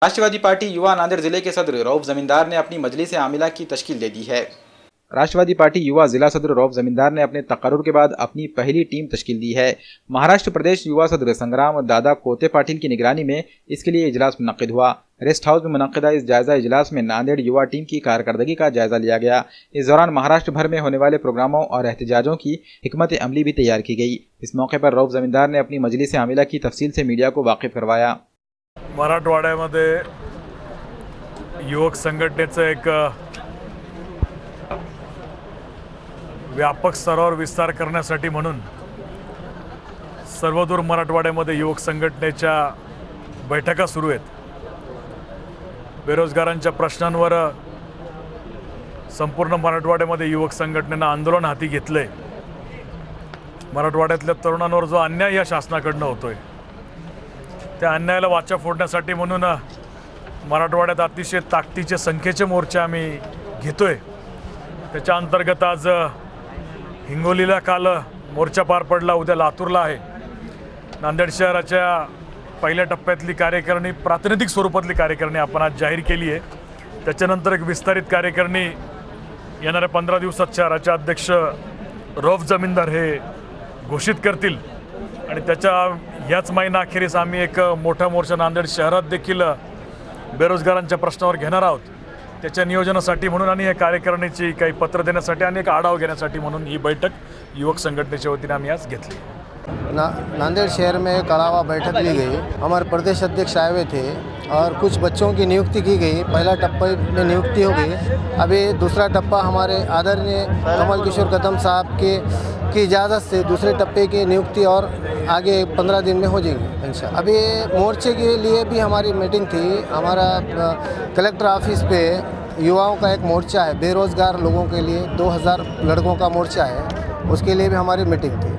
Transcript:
Rashtrawadi party युवा नांदेड़ जिले के सदर रऊफ जमींदार ने अपनी मजलिस आमिला की तश्कील दे दी है। राष्ट्रवादी पार्टी युवा जिला सदर रऊफ जमींदार ने अपने तकर्रुर के बाद अपनी पहली टीम तश्कील दी है। महाराष्ट्र प्रदेश युवा सदर संग्राम दादा कोते पाटिल की निगरानी में इसके लिए इजलास मुनक्किद हुआ। रेस्ट हाउस में मुनक्किदा इस जायजा इजलास में नांदेड़ युवा टीम की कारकर्दगी का जायजा लिया गया। इस दौरान महाराष्ट्र भर में होने वाले प्रोग्रामों और एहतजाजों की हिकमत अमली भी तैयार की गई। इस मौके पर रऊफ जमींदार ने अपनी मजलिस आमिला की तफसील से मीडिया को वाकिफ करवाया। मराठवाड्यामध्ये युवक संघटनेचं एक व्यापक स्तरावर विस्तार करण्यासाठी म्हणून सर्वदूर मराठवाड्यामध्ये युवक संघटनेच्या बैठका सुरू आहेत। बेरोजगारांच्या प्रश्नांवर संपूर्ण मराठवाड्यामध्ये युवक संघटनेनं आंदोलन हाती घेतलंय। मराठवाड्यातल्या तरुणांवर जो अन्याय या शासनाकडनं होतोय त्या अन्यायाला वाचा फोडण्यासाठी म्हणून मराठवाड्यात अतिशय ताकदीचे संख्येचे मोर्चे आम्ही घेतोय। त्याच्या अंतर्गत आज हिंगोलीला काल मोर्चा पार पडला, उद्या लातूरला आहे। नांदेड शहराच्या पहिल्या टप्प्यातली कार्यकारिणी प्रातिनिधिक स्वरूपातली कार्यकारिणी आपण आज जाहीर केली आहे। त्याच्यानंतर एक विस्तारित कार्यकारिणी येणाऱ्या 15 दिवसात शहराचे अध्यक्ष रऊफ जमींदार हे घोषित करतील आणि त्याच्या याच महिनाअखेरीस आम्ही एक मोठा मोर्चा नांदेड शहरात देखील बेरोजगारांच्या प्रश्नावर घेणार आहोत। त्याच्या नियोजनासाठी म्हणून आणि या कार्यकारिणीची काही पत्र देण्यासाठी आणि एक आढावा घेण्यासाठी म्हणून ही बैठक युवक संघटनेच्या वतीने आम्ही आज घेतली। नांदेड़ शहर में एक अलावा बैठक ली गई। हमारे प्रदेश अध्यक्ष आए हुए थे और कुछ बच्चों की नियुक्ति की गई। पहला टप्पा में नियुक्ति हो गई, अभी दूसरा टप्पा हमारे आदरणीय कमल किशोर कदम साहब की इजाज़त से दूसरे टप्पे की नियुक्ति और आगे 15 दिन में हो जाएंगे इंशाल्लाह। अभी मोर्चे के लिए भी हमारी मीटिंग थी। हमारा कलेक्टर ऑफिस पे युवाओं का एक मोर्चा है, बेरोज़गार लोगों के लिए 2000 लड़कों का मोर्चा है, उसके लिए भी हमारी मीटिंग थी।